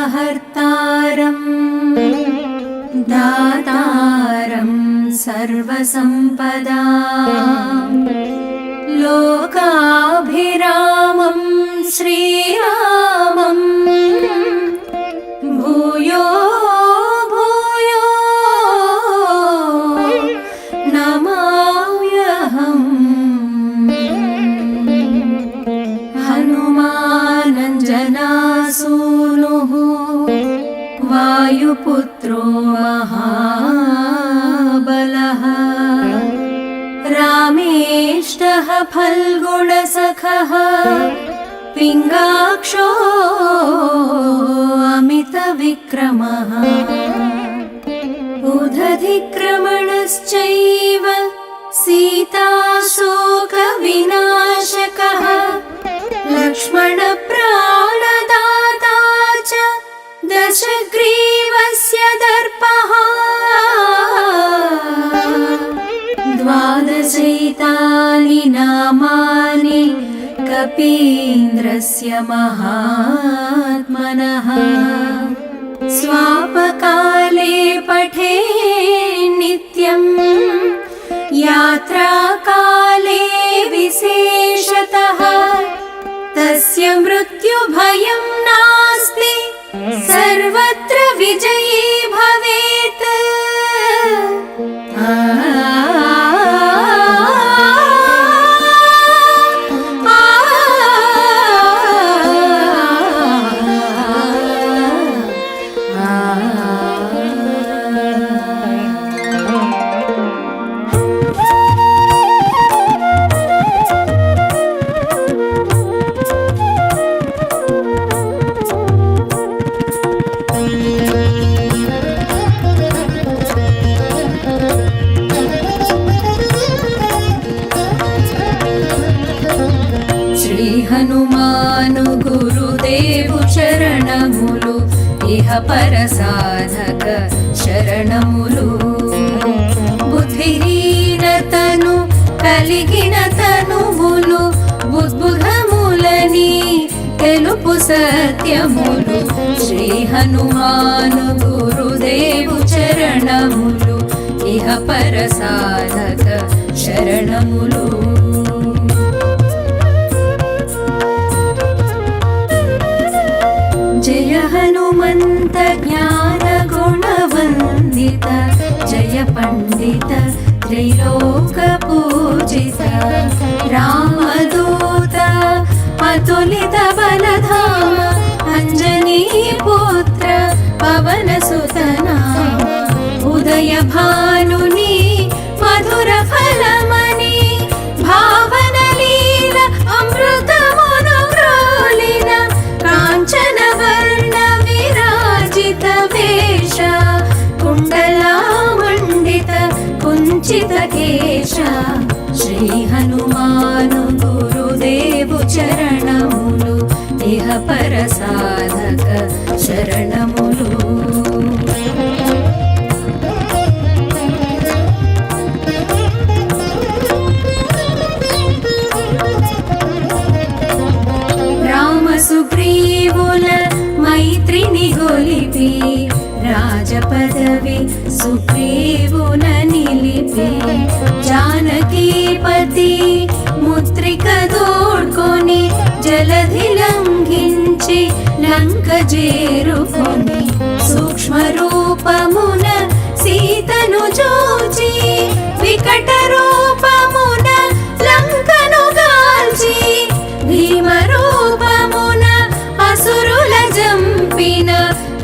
आपदामपहर्तारं दातारं सर्वसम्पदां लोकाभिरामं श्रीरामं भूयो भूयो नमाम्यहम्। हनुमानञ्जनासूनुः वायुपुत्रो महाबलः रामेष्टः फल्गुणसखः पिङ्गाक्षो अमितविक्रमः उदधिक्रमणश्चैव सीताशोकविनाशकः लक्ष्मणप्राणदाता च दशग्रीवस्य दर्पः द्वादशैतानि नामानि कपीन्द्रस्य महात्मनः स्वापकाले पठे नित्यं यात्राकाले विशेषतः तस्य मृत्युभयं नास्ति सर्वत्र विजयी भवेत्। హనుమాను గురుదేవు శరణములు ఇహ పరసాధక శరణములు బుద్ధిహీనతను కలిగిన తనువులు బుద్బుధములని తెలుపు సత్యములు శ్రీ హనుమాను గురుదేవు చరణములు ఇహ పరసాధక శరణములు जय हनुमन्त ज्ञान गुणवन्दित जय पण्डित त्रैलोक पूजित रामदूत अतुलित बलधाम अञ्जनी पुत्र पवन सुतना उदय भानुनी मधुर फलमणि भावन लील अमृत मुनुग्रोलिन काञ्चन वर्ण विराजित वेश कुण्डलामण्डित कुञ्चित केश श्री हनुमानु गुरुदेवु चरणमुलु इह परसाधक शरणमुलु సుగ్రీవుల మైత్రిని గొలిపి రాజపదవి సుగ్రీవున నిలిపి జానకీపతి ముత్రిక దోడ్కొని జలధి లంఘించి లంక చేరుకొని సూక్ష్మ రూపమున సీతను చూచి వికట రూపమున లంకను గాల్చి భీమ రూపమున అసురుల జంపిన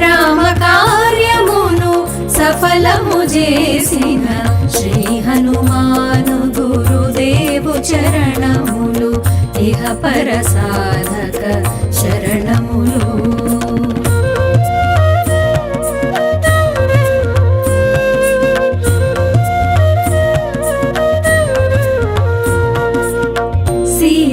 రామ కార్యమును సఫలము చేసిన శ్రీ హనుమాను గురుదేవు చరణములు ఇహ పరసాధక శరణములు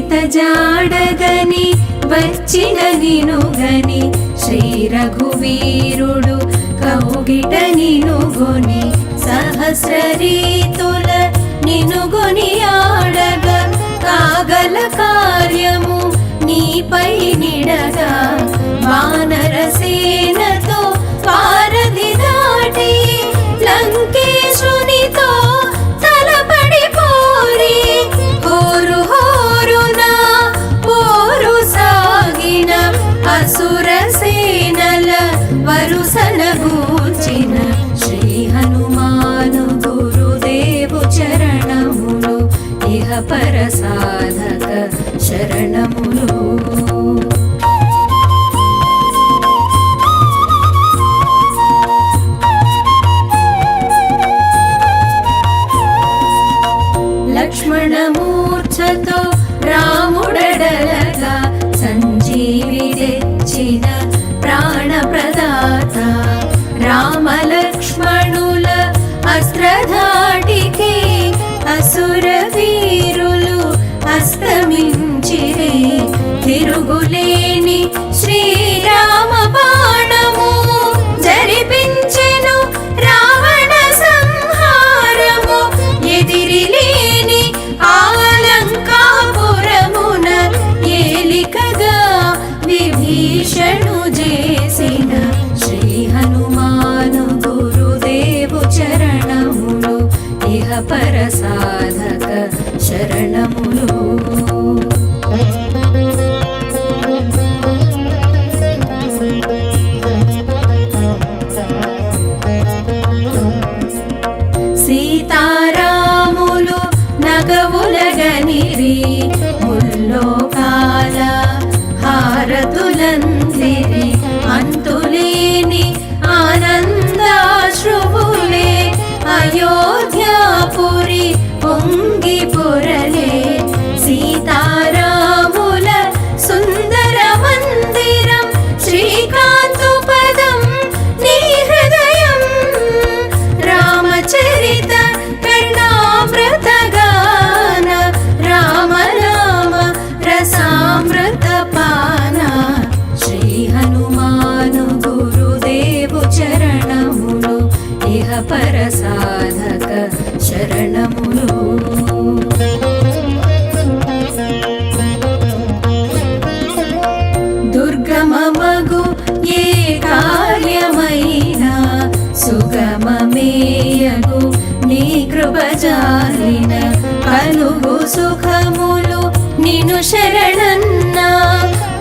సీత జాడగని వచ్చిన నినుగని శ్రీ రఘువీరుడు కౌగిట నినుగొని సహస్ర రీతుల నినుగొని ఆడగ కాగల కార్యము నీపై నిడగా వానర సేనతో పారధి దాటి లంకేశునితో తలపడి పోరి హోరు హోరున పోరు సాగిన అసుర సేనల వరుసన గూర్చిన శ్రీ హనుమాను గురుదేవు చరణములు ఇహ పర సాధక శరణములు. లక్ష్మణమూర్ఛతో రాముడడలగా సంజీవి తెచ్చిన ప్రాణప్రదాత రామలక్ష్మణుల అస్త్రధాటికి అసుర వీరులు అస్తమించిరే తిరుగులేని శ్రీరామ బాణము జరిపించెను రావణ సంహారము ఎదిరిలేని ఆలంకాపురమున ఏలికగా విభీషణు చేసిన శ్రీ హనుమాను గురుదేవు చరణములు ఇహ పర సాధక శరణములు. సీతారాములు నగవులగనిరి ముల్లోకాల హారతులందిరి అంతులేని ఆనందాశ్రువులే అయోధ్యాపురి పొంగి పొరలే సీతారాముల సుందర మందిరం శ్రీకాంతు పదం నీ హృదయం రామచరిత కర్ణామృత గాన రామ రామ రసామృత పాన శ్రీ హనుమాను గురుదేవు చరణములు ఇహ పర సాధక శరణములు. దుర్గమమగు ఏ కార్యమైనా సుగమమేయగు నీ కృపజాలిన కలుగు సుఖములు నిను శరణన్నా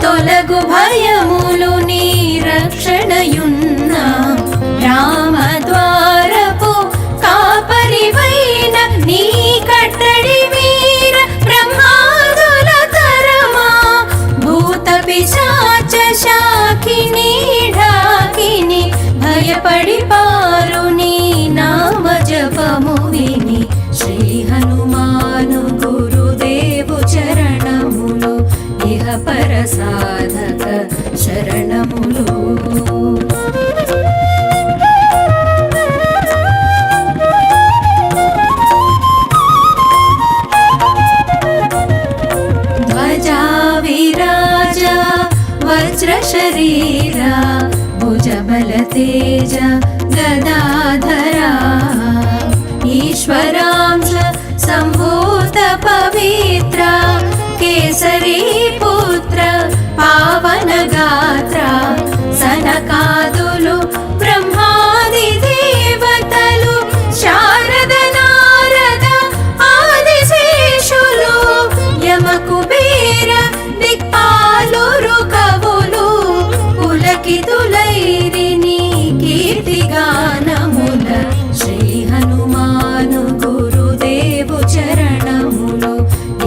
తొలగు భయములు నీ రక్షణయున్నా రామద్వారపు కాపరివైన నీ కట్టడి వీర బ్రహ్మాదుల తరమా భూత పిశాచ శాకిని ఢాకిని భయపడి పారు నీ నామ జపము విని శ్రీ హనుమాను గురుదేవు చరణములు ఇహ పర సాధక శరణములు. ధ్వజా విరాజ వజ్ర శరీరా భుజబల తేజ గదాధరా ఈశ్వరాంశ సంభూత పవిత్ర కేసరీ పుత్ర పావన గాత్ర సనకాదులు బ్రహ్మాది దేవతలు శారద నారద ఆదిశేషులు యమ కుబేర దిక్పాలురు కవులు పులకితులైరి నీ కీర్తిగానముల శ్రీ హనుమాను గురుదేవు చరణములు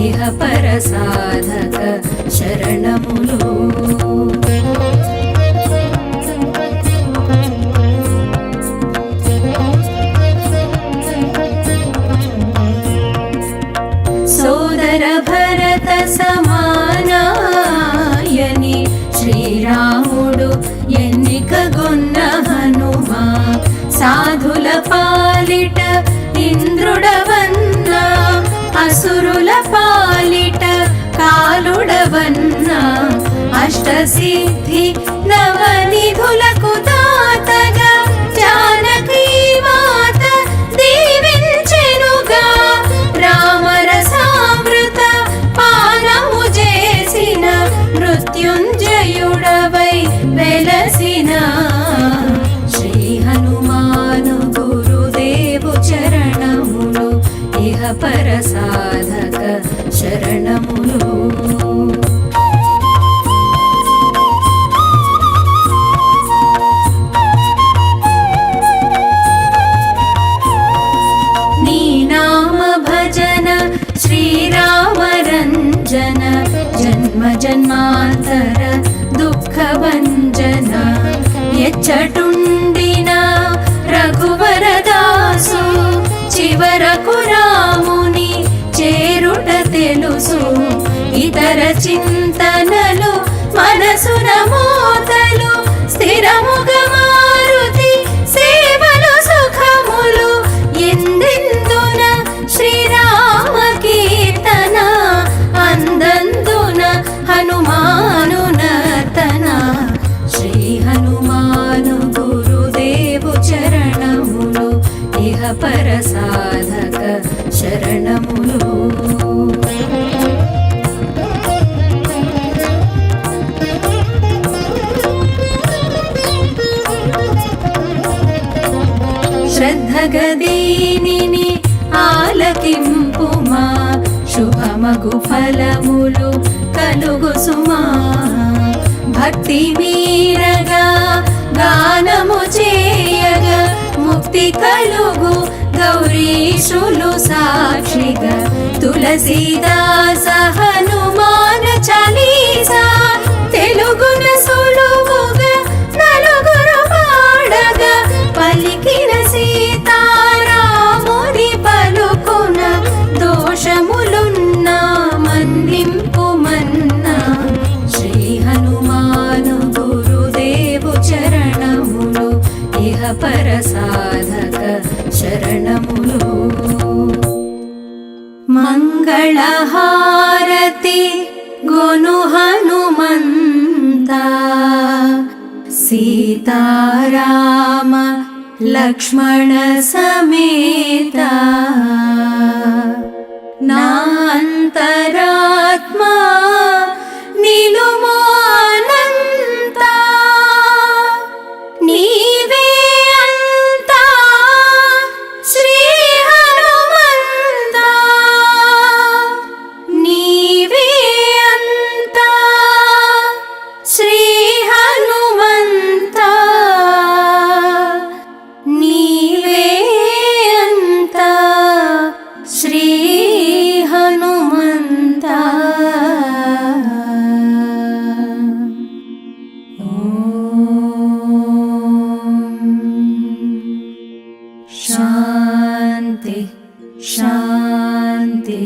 ఇహ పర సాధక శరణములు. సోదర భరత సమానాయని శ్రీరాముడు ఎన్నికగొన్న హనుమా సాధుల పాలిట ఇంద్రుడవన్నా అసురుల పాలిట కా సంపన్న అష్టసిద్ధి నవనిధులకు దాతగా జానకీ మాత దీవించెనుగా. రామరసామృత పానము చేసిన మృత్యుంజయుడవై వెలసిన శ్రీ హనుమాను గురుదేవు చరణములు ఇహ పర సాధక శరణములు. నీ నామ భజన శ్రీరామ రంజన జన్మ జన్మాంతర దుఃఖ భంజన. ఎచ్చటుండిన రఘువరదాసు చివరకు రాముని చేరుట తెలుసు. ఇతర చింతనలు మనసున మోతలు స్థిరముగా మారుతి సేవలు సుఖములు. ఎందెందున శ్రీరామ కీర్తన అందందున హనుమాను నర్తన. శ్రీ హనుమాను గురుదేవు చరణములు ఇహ పర సాధక శరణములు. శ్రద్ధగా దీనిని ఆలకింపుమా శుభమగు ఫలములు కలుగు సుమా. భక్తి మీరగా గానము చేయగా ముక్తి కలుగు గౌరీశులు సాక్షిగా. తులసీదాస హనుమాన చాలీసా తెలుగున సులువుగా నలుగురు పాడగా. పలికిన సీతారాముని పలుకున దోషములున్నా మన్నింపు మన్నా. శ్రీ హనుమాను గురుదేవు చరణములు ఇహ పర సాధక శరణములు. మంగళహారతి గొను హనుమంత సీతారామ లక్ష్మణ సమేత. నా అంతరాత్మా నిలుమో అనంత. నీవే అంతా శ్రీ హనుమంత. నీవే అంతా శ్రీ హనుమంత. నీవే అంతా శ్రీ హనుమంత. శాంతి శాంతి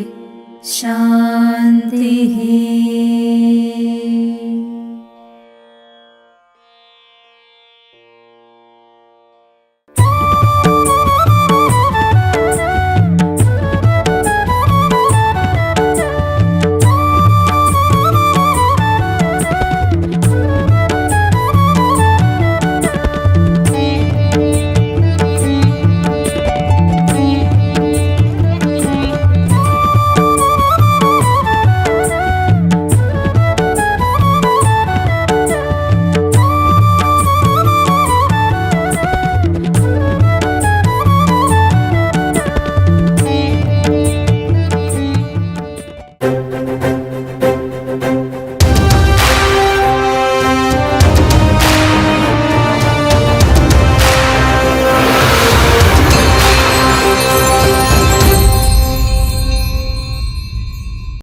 శాంతి.